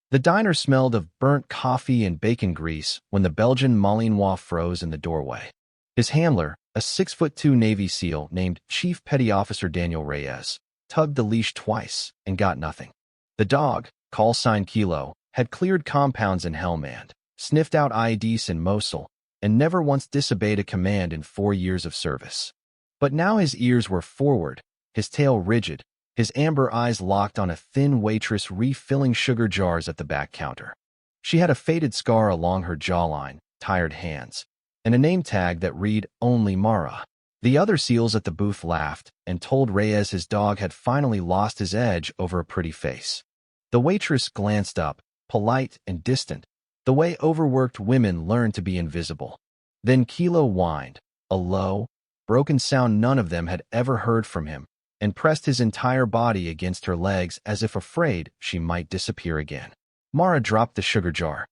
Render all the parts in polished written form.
The diner smelled of burnt coffee and bacon grease when the Belgian Malinois froze in the doorway. His handler, a 6'2" Navy SEAL named Chief Petty Officer Daniel Reyes, tugged the leash twice and got nothing. The dog, call sign Kilo, had cleared compounds in Helmand, sniffed out IEDs in Mosul, and never once disobeyed a command in 4 years of service. But now his ears were forward, his tail rigid, his amber eyes locked on a thin waitress refilling sugar jars at the back counter. She had a faded scar along her jawline, tired hands, and a name tag that read, "Only Mara." The other SEALs at the booth laughed and told Reyes his dog had finally lost his edge over a pretty face. The waitress glanced up, polite and distant, the way overworked women learn to be invisible. Then Kilo whined, a low, broken sound none of them had ever heard from him, and pressed his entire body against her legs as if afraid she might disappear again. Mara dropped the sugar jar.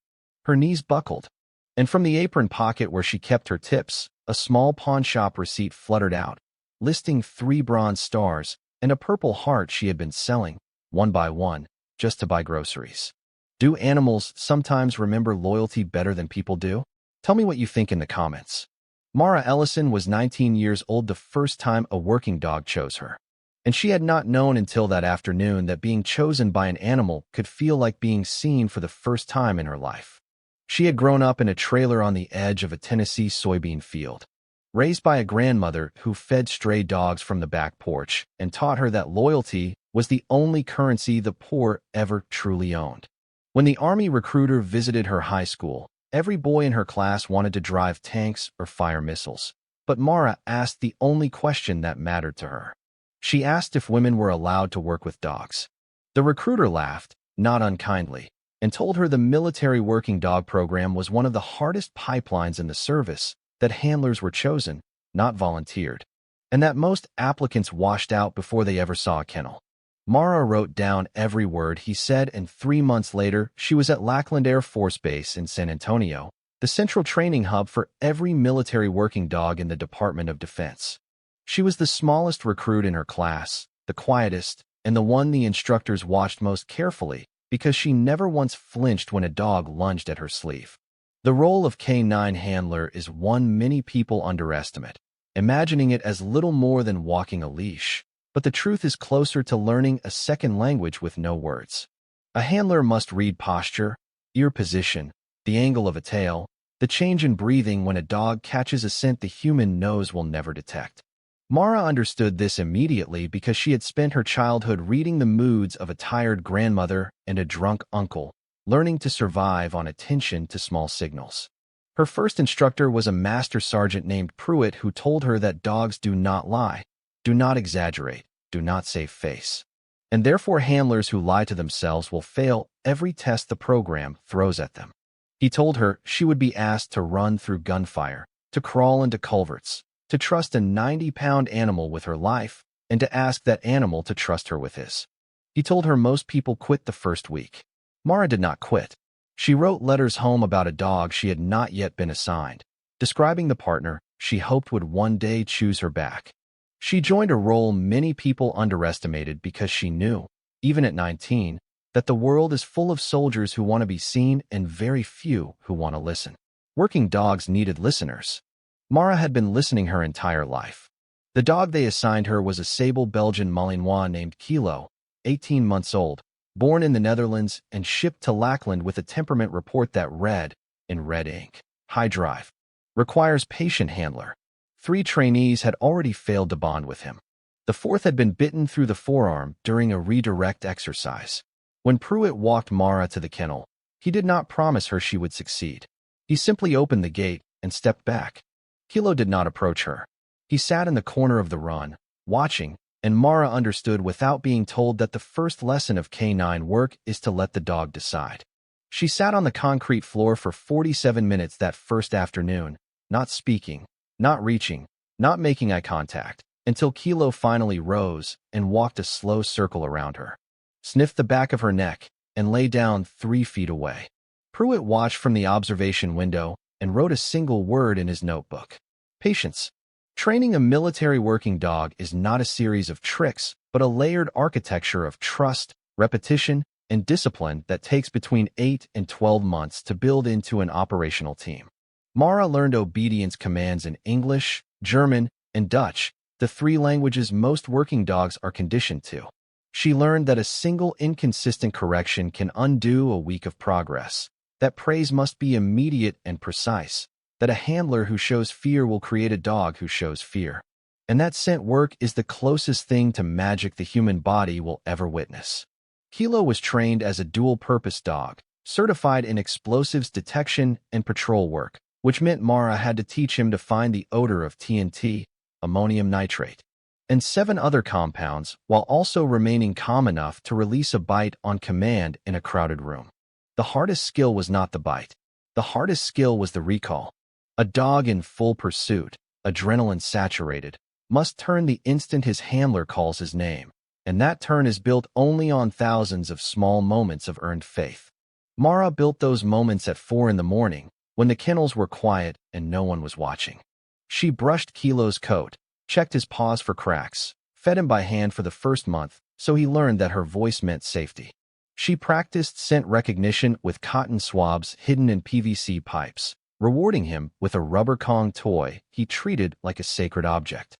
Her knees buckled, and from the apron pocket where she kept her tips, a small pawnshop receipt fluttered out, listing 3 bronze stars and a purple heart she had been selling, one by one, just to buy groceries. Do animals sometimes remember loyalty better than people do? Tell me what you think in the comments. Mara Ellison was 19 years old the first time a working dog chose her. And she had not known until that afternoon that being chosen by an animal could feel like being seen for the first time in her life. She had grown up in a trailer on the edge of a Tennessee soybean field, raised by a grandmother who fed stray dogs from the back porch and taught her that loyalty was the only currency the poor ever truly owned. When the Army recruiter visited her high school, every boy in her class wanted to drive tanks or fire missiles, but Mara asked the only question that mattered to her. She asked if women were allowed to work with dogs. The recruiter laughed, not unkindly, and told her the military working dog program was one of the hardest pipelines in the service, that handlers were chosen, not volunteered, and that most applicants washed out before they ever saw a kennel. Mara wrote down every word he said, and 3 months later, she was at Lackland Air Force Base in San Antonio, the central training hub for every military working dog in the Department of Defense. She was the smallest recruit in her class, the quietest, and the one the instructors watched most carefully because she never once flinched when a dog lunged at her sleeve. The role of K9 handler is one many people underestimate, imagining it as little more than walking a leash, but the truth is closer to learning a second language with no words. A handler must read posture, ear position, the angle of a tail, the change in breathing when a dog catches a scent the human nose will never detect. Mara understood this immediately because she had spent her childhood reading the moods of a tired grandmother and a drunk uncle, learning to survive on attention to small signals. Her first instructor was a master sergeant named Pruitt who told her that dogs do not lie, do not exaggerate, do not save face. And therefore handlers who lie to themselves will fail every test the program throws at them. He told her she would be asked to run through gunfire, to crawl into culverts, to trust a 90-pound animal with her life, and to ask that animal to trust her with his. He told her most people quit the first week. Mara did not quit. She wrote letters home about a dog she had not yet been assigned, describing the partner she hoped would one day choose her back. She joined a role many people underestimated because she knew, even at 19, that the world is full of soldiers who want to be seen and very few who want to listen. Working dogs needed listeners. Mara had been listening her entire life. The dog they assigned her was a sable Belgian Malinois named Kilo, 18 months old, born in the Netherlands and shipped to Lackland with a temperament report that read, in red ink, high drive, requires patient handler. 3 trainees had already failed to bond with him. The 4th had been bitten through the forearm during a redirect exercise. When Pruitt walked Mara to the kennel, he did not promise her she would succeed. He simply opened the gate and stepped back. Kilo did not approach her. He sat in the corner of the run, watching, and Mara understood without being told that the first lesson of K9 work is to let the dog decide. She sat on the concrete floor for 47 minutes that first afternoon, not speaking, not reaching, not making eye contact, until Kilo finally rose and walked a slow circle around her, sniffed the back of her neck, and lay down 3 feet away. Pruitt watched from the observation window and wrote a single word in his notebook: patience. Training a military working dog is not a series of tricks, but a layered architecture of trust, repetition, and discipline that takes between 8 and 12 months to build into an operational team. Mara learned obedience commands in English, German, and Dutch, the three languages most working dogs are conditioned to. She learned that a single inconsistent correction can undo a week of progress, that praise must be immediate and precise, that a handler who shows fear will create a dog who shows fear, and that scent work is the closest thing to magic the human body will ever witness. Kilo was trained as a dual-purpose dog, certified in explosives detection and patrol work, which meant Mara had to teach him to find the odor of TNT, ammonium nitrate, and 7 other compounds, while also remaining calm enough to release a bite on command in a crowded room. The hardest skill was not the bite. The hardest skill was the recall. A dog in full pursuit, adrenaline saturated, must turn the instant his handler calls his name, and that turn is built only on thousands of small moments of earned faith. Mara built those moments at 4 in the morning, when the kennels were quiet and no one was watching. She brushed Kilo's coat, checked his paws for cracks, fed him by hand for the first month, so he learned that her voice meant safety. She practiced scent recognition with cotton swabs hidden in PVC pipes, rewarding him with a rubber Kong toy he treated like a sacred object.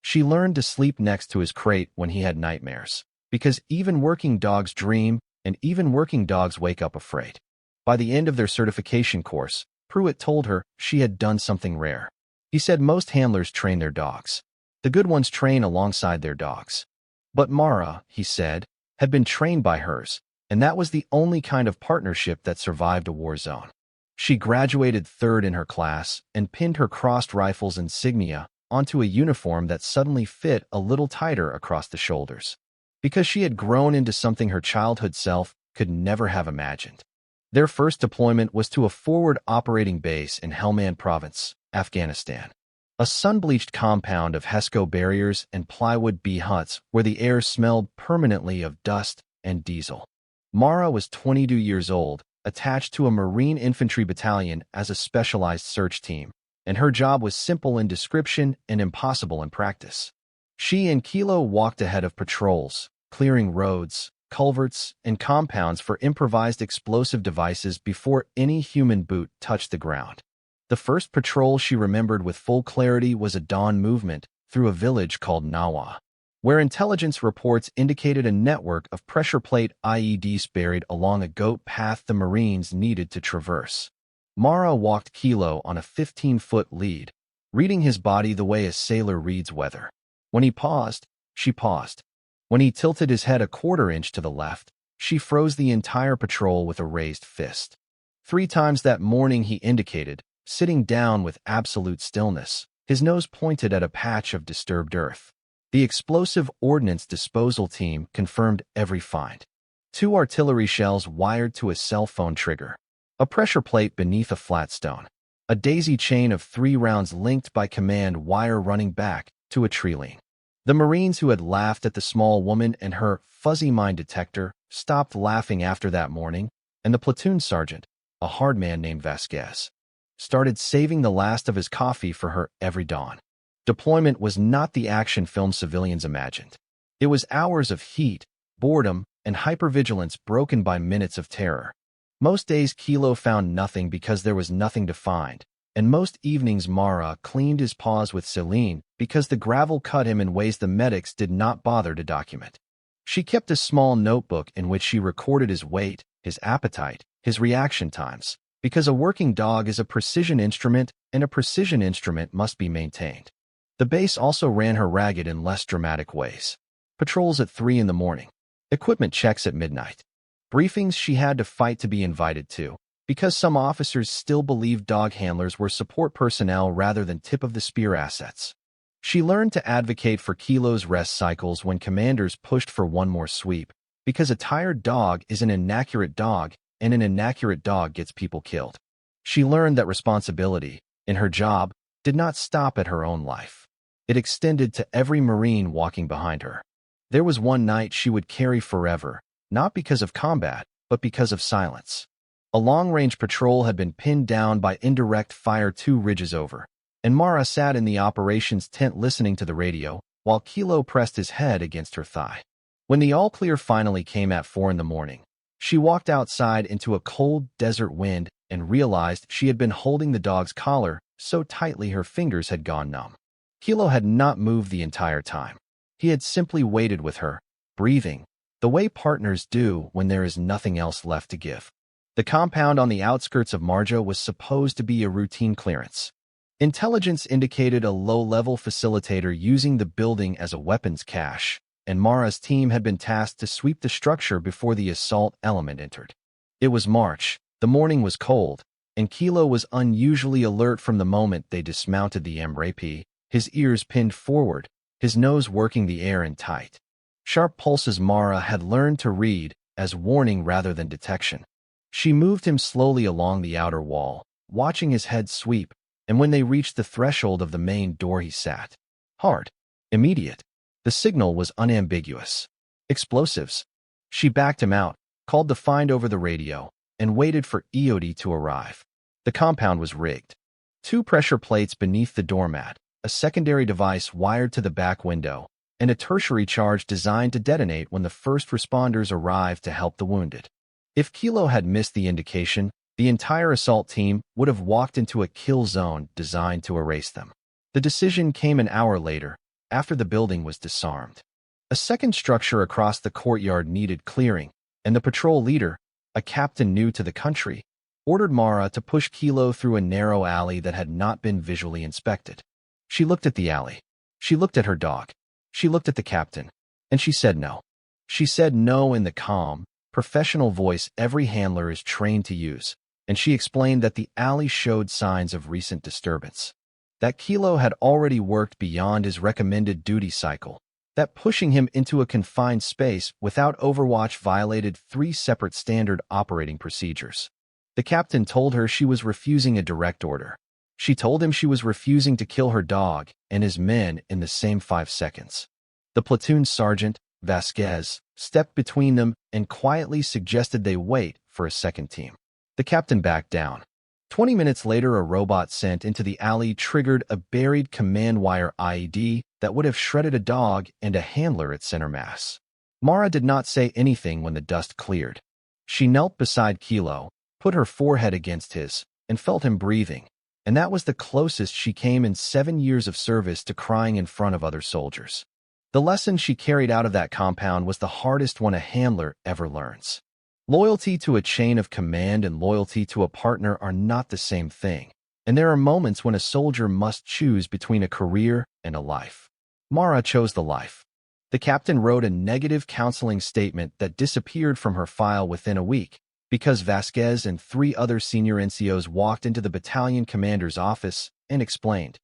She learned to sleep next to his crate when he had nightmares, because even working dogs dream, and even working dogs wake up afraid. By the end of their certification course, Pruitt told her she had done something rare. He said most handlers train their dogs. The good ones train alongside their dogs. But Mara, he said, had been trained by hers, and that was the only kind of partnership that survived a war zone. She graduated 3rd in her class and pinned her crossed rifle's insignia onto a uniform that suddenly fit a little tighter across the shoulders, because she had grown into something her childhood self could never have imagined. Their first deployment was to a forward operating base in Helmand Province, Afghanistan, a sun-bleached compound of HESCO barriers and plywood bee huts where the air smelled permanently of dust and diesel. Mara was 22 years old, attached to a Marine infantry battalion as a specialized search team, and her job was simple in description and impossible in practice. She and Kilo walked ahead of patrols, clearing roads, culverts, and compounds for improvised explosive devices before any human boot touched the ground. The first patrol she remembered with full clarity was a dawn movement through a village called Nawa, where intelligence reports indicated a network of pressure plate IEDs buried along a goat path the Marines needed to traverse. Mara walked Kilo on a 15-foot lead, reading his body the way a sailor reads weather. When he paused, she paused. When he tilted his head a quarter-inch to the left, she froze the entire patrol with a raised fist. 3 times that morning he indicated, sitting down with absolute stillness, his nose pointed at a patch of disturbed earth. The explosive ordnance disposal team confirmed every find. 2 artillery shells wired to a cell phone trigger, a pressure plate beneath a flat stone, a daisy chain of 3 rounds linked by command wire running back to a tree line. The Marines who had laughed at the small woman and her fuzzy mine detector stopped laughing after that morning, and the platoon sergeant, a hard man named Vasquez, started saving the last of his coffee for her every dawn. Deployment was not the action film civilians imagined. It was hours of heat, boredom, and hypervigilance broken by minutes of terror. Most days Kilo found nothing because there was nothing to find, and most evenings Mara cleaned his paws with saline because the gravel cut him in ways the medics did not bother to document. She kept a small notebook in which she recorded his weight, his appetite, his reaction times, because a working dog is a precision instrument, and a precision instrument must be maintained. The base also ran her ragged in less dramatic ways. Patrols at 3 in the morning. Equipment checks at midnight. Briefings she had to fight to be invited to, because some officers still believed dog handlers were support personnel rather than tip-of-the-spear assets. She learned to advocate for Kilo's rest cycles when commanders pushed for one more sweep, because a tired dog is an inaccurate dog, and an inaccurate dog gets people killed. She learned that responsibility, in her job, did not stop at her own life. It extended to every Marine walking behind her. There was one night she would carry forever, not because of combat, but because of silence. A long-range patrol had been pinned down by indirect fire 2 ridges over, and Mara sat in the operations tent listening to the radio, while Kilo pressed his head against her thigh. When the all-clear finally came at 4 in the morning, She walked outside into a cold desert wind and realized she had been holding the dog's collar so tightly her fingers had gone numb. Kilo had not moved the entire time. He had simply waited with her, breathing, the way partners do when there is nothing else left to give. The compound on the outskirts of Marja was supposed to be a routine clearance. Intelligence indicated a low-level facilitator using the building as a weapons cache, and Mara's team had been tasked to sweep the structure before the assault element entered. It was March, the morning was cold, and Kilo was unusually alert from the moment they dismounted the MRAP, his ears pinned forward, his nose working the air in tight. Sharp pulses Mara had learned to read as warning rather than detection. She moved him slowly along the outer wall, watching his head sweep, and when they reached the threshold of the main door he sat. Hard. Immediate. The signal was unambiguous. Explosives. She backed him out, called the find over the radio, and waited for EOD to arrive. The compound was rigged. 2 pressure plates beneath the doormat, a secondary device wired to the back window, and a tertiary charge designed to detonate when the first responders arrived to help the wounded. If Kilo had missed the indication, the entire assault team would have walked into a kill zone designed to erase them. The decision came an hour later, after the building was disarmed. A second structure across the courtyard needed clearing, and the patrol leader, a captain new to the country, ordered Mara to push Kilo through a narrow alley that had not been visually inspected. She looked at the alley. She looked at her dog. She looked at the captain. And she said no. She said no in the calm, professional voice every handler is trained to use, and she explained that the alley showed signs of recent disturbance. That Kilo had already worked beyond his recommended duty cycle, that pushing him into a confined space without Overwatch violated 3 separate standard operating procedures. The captain told her she was refusing a direct order. She told him she was refusing to kill her dog and his men in the same 5 seconds. The platoon sergeant, Vasquez, stepped between them and quietly suggested they wait for a second team. The captain backed down. 20 minutes later, a robot sent into the alley triggered a buried command wire IED that would have shredded a dog and a handler at center mass. Mara did not say anything when the dust cleared. She knelt beside Kilo, put her forehead against his, and felt him breathing, and that was the closest she came in 7 years of service to crying in front of other soldiers. The lesson she carried out of that compound was the hardest one a handler ever learns. Loyalty to a chain of command and loyalty to a partner are not the same thing, and there are moments when a soldier must choose between a career and a life. Mara chose the life. The captain wrote a negative counseling statement that disappeared from her file within a week because Vasquez and 3 other senior NCOs walked into the battalion commander's office and explained,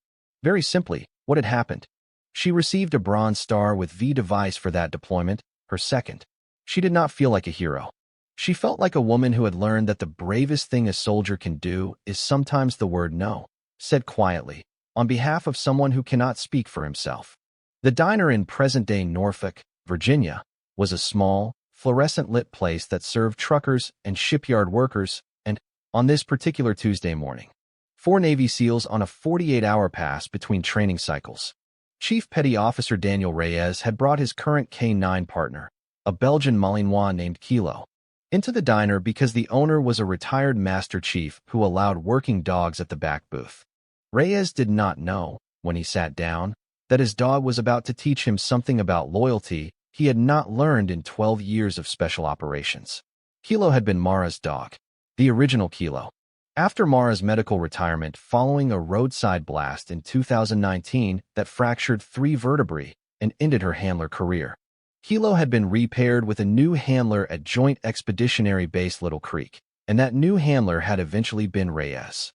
very simply, what had happened. She received a Bronze Star with V device for that deployment, her second. She did not feel like a hero. She felt like a woman who had learned that the bravest thing a soldier can do is sometimes the word no, said quietly, on behalf of someone who cannot speak for himself. The diner in present-day Norfolk, Virginia, was a small, fluorescent-lit place that served truckers and shipyard workers, and, on this particular Tuesday morning, 4 Navy SEALs on a 48-hour pass between training cycles. Chief Petty Officer Daniel Reyes had brought his current K-9 partner, a Belgian Malinois named Kilo, into the diner because the owner was a retired master chief who allowed working dogs at the back booth. Reyes did not know, when he sat down, that his dog was about to teach him something about loyalty he had not learned in 12 years of special operations. Kilo had been Mara's dog, the original Kilo. After Mara's medical retirement following a roadside blast in 2019 that fractured 3 vertebrae and ended her handler career, Kilo had been repaired with a new handler at Joint Expeditionary Base Little Creek, and that new handler had eventually been Reyes.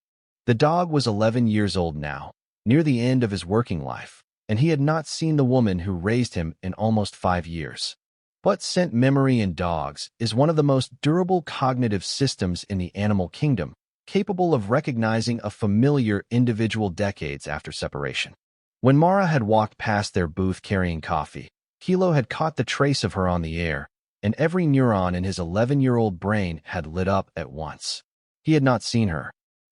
The dog was 11 years old now, near the end of his working life, and he had not seen the woman who raised him in almost 5 years. But scent memory in dogs is one of the most durable cognitive systems in the animal kingdom, capable of recognizing a familiar individual decades after separation. When Mara had walked past their booth carrying coffee, Kilo had caught the trace of her on the air, and every neuron in his 11-year-old brain had lit up at once. He had not seen her.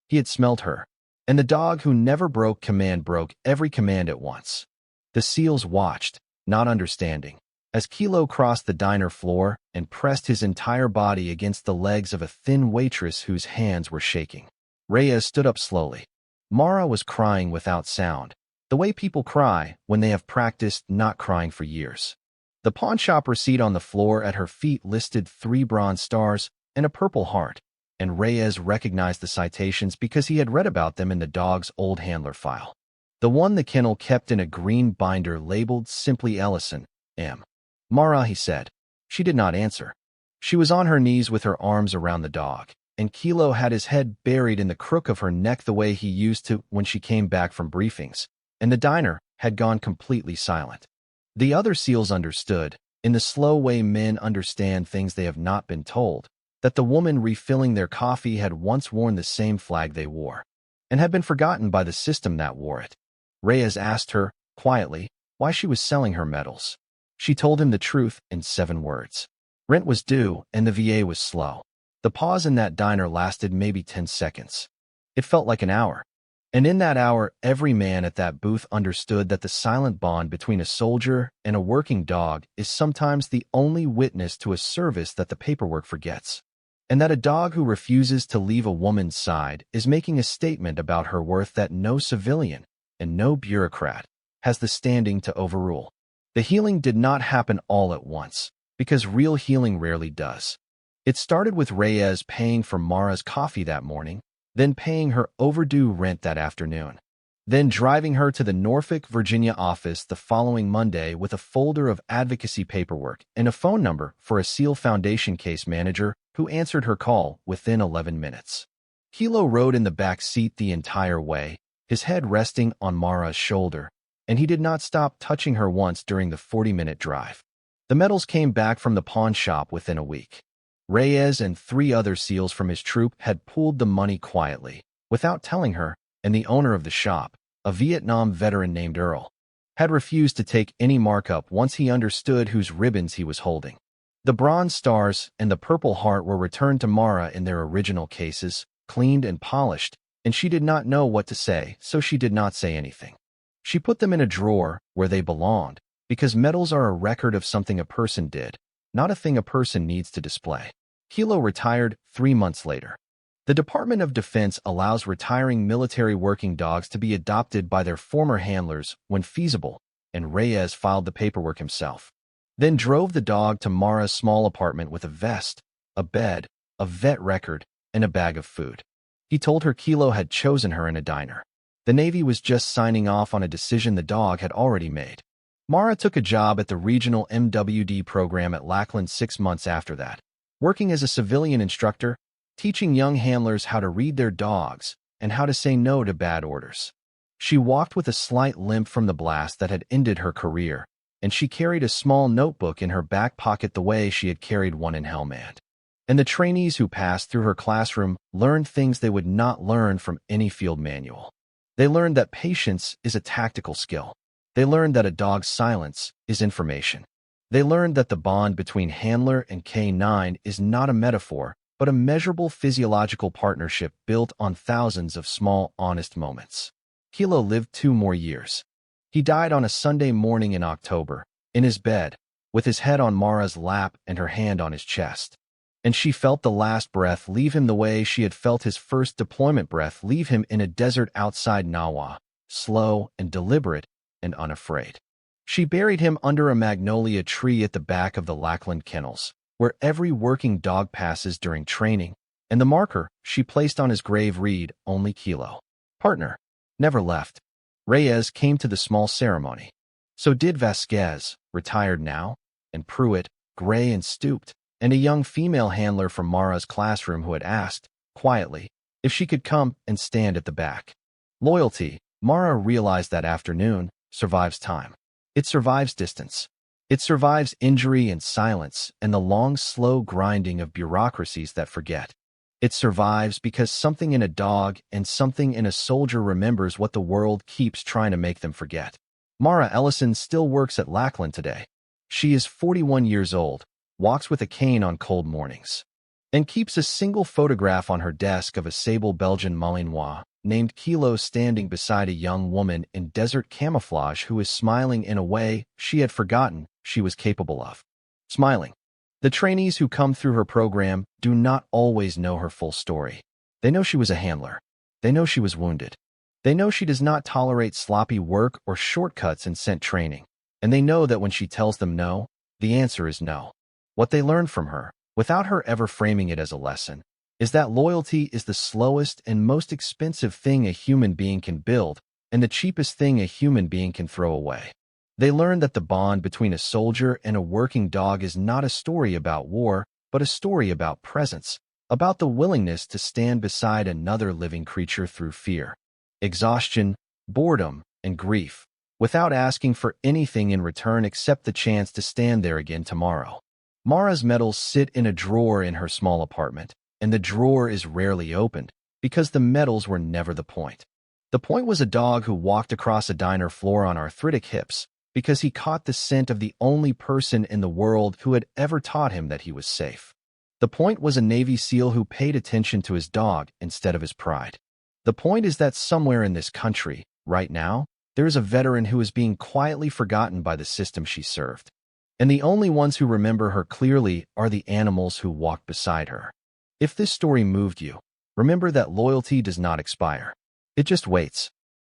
He had smelled her. And the dog who never broke command broke every command at once. The SEALs watched, not understanding. As Kilo crossed the diner floor and pressed his entire body against the legs of a thin waitress whose hands were shaking, Reyes stood up slowly. Mara was crying without sound, the way people cry when they have practiced not crying for years. The pawnshop receipt on the floor at her feet listed 3 bronze stars and a purple heart, and Reyes recognized the citations because he had read about them in the dog's old handler file. The one the kennel kept in a green binder labeled simply Ellison, M. Mara, he said. She did not answer. She was on her knees with her arms around the dog, and Kilo had his head buried in the crook of her neck the way he used to when she came back from briefings, and the diner had gone completely silent. The other seals understood, in the slow way men understand things they have not been told, that the woman refilling their coffee had once worn the same flag they wore, and had been forgotten by the system that wore it. Reyes asked her, quietly, why she was selling her medals. She told him the truth in 7 words. Rent was due, and the VA was slow. The pause in that diner lasted maybe 10 seconds. It felt like an hour. And in that hour, every man at that booth understood that the silent bond between a soldier and a working dog is sometimes the only witness to a service that the paperwork forgets. And that a dog who refuses to leave a woman's side is making a statement about her worth that no civilian and no bureaucrat has the standing to overrule. The healing did not happen all at once, because real healing rarely does. It started with Reyes paying for Mara's coffee that morning, then paying her overdue rent that afternoon, then driving her to the Norfolk, Virginia office the following Monday with a folder of advocacy paperwork and a phone number for a SEAL Foundation case manager who answered her call within 11 minutes. Kilo rode in the back seat the entire way, his head resting on Mara's shoulder, and he did not stop touching her once during the 40-minute drive. The medals came back from the pawn shop within a week. Reyes and 3 other SEALs from his troop had pooled the money quietly, without telling her, and the owner of the shop, a Vietnam veteran named Earl, had refused to take any markup once he understood whose ribbons he was holding. The bronze stars and the purple heart were returned to Mara in their original cases, cleaned and polished, and she did not know what to say, so she did not say anything. She put them in a drawer where they belonged, because medals are a record of something a person did, not a thing a person needs to display. Kilo retired 3 months later. The Department of Defense allows retiring military working dogs to be adopted by their former handlers when feasible, and Reyes filed the paperwork himself. Then drove the dog to Mara's small apartment with a vest, a bed, a vet record, and a bag of food. He told her Kilo had chosen her in a diner. The Navy was just signing off on a decision the dog had already made. Mara took a job at the regional MWD program at Lackland 6 months after that, working as a civilian instructor, teaching young handlers how to read their dogs and how to say no to bad orders. She walked with a slight limp from the blast that had ended her career, and she carried a small notebook in her back pocket the way she had carried one in Helmand. And the trainees who passed through her classroom learned things they would not learn from any field manual. They learned that patience is a tactical skill. They learned that a dog's silence is information. They learned that the bond between handler and K9 is not a metaphor, but a measurable physiological partnership built on thousands of small, honest moments. Kilo lived 2 more years. He died on a Sunday morning in October, in his bed, with his head on Mara's lap and her hand on his chest. And she felt the last breath leave him the way she had felt his first deployment breath leave him in a desert outside Nawa, slow and deliberate and unafraid. She buried him under a magnolia tree at the back of the Lackland kennels, where every working dog passes during training, and the marker she placed on his grave read, "Only Kilo. Partner. Never left." Reyes came to the small ceremony. So did Vasquez, retired now, and Pruitt, gray and stooped, and a young female handler from Mara's classroom who had asked, quietly, if she could come and stand at the back. Loyalty, Mara realized that afternoon, survives time. It survives distance. It survives injury and silence and the long, slow grinding of bureaucracies that forget. It survives because something in a dog and something in a soldier remembers what the world keeps trying to make them forget. Mara Ellison still works at Lackland today. She is 41 years old, walks with a cane on cold mornings, and keeps a single photograph on her desk of a sable Belgian Malinois named Kilo standing beside a young woman in desert camouflage who is smiling in a way she had forgotten she was capable of. Smiling. The trainees who come through her program do not always know her full story. They know she was a handler. They know she was wounded. They know she does not tolerate sloppy work or shortcuts in scent training. And they know that when she tells them no, the answer is no. What they learned from her, without her ever framing it as a lesson, is that loyalty is the slowest and most expensive thing a human being can build and the cheapest thing a human being can throw away. They learned that the bond between a soldier and a working dog is not a story about war, but a story about presence, about the willingness to stand beside another living creature through fear, exhaustion, boredom, and grief, without asking for anything in return except the chance to stand there again tomorrow. Mara's medals sit in a drawer in her small apartment, and the drawer is rarely opened, because the medals were never the point. The point was a dog who walked across a diner floor on arthritic hips, because he caught the scent of the only person in the world who had ever taught him that he was safe. The point was a Navy SEAL who paid attention to his dog instead of his pride. The point is that somewhere in this country, right now, there is a veteran who is being quietly forgotten by the system she served. And the only ones who remember her clearly are the animals who walked beside her. If this story moved you, remember that loyalty does not expire. It just waits.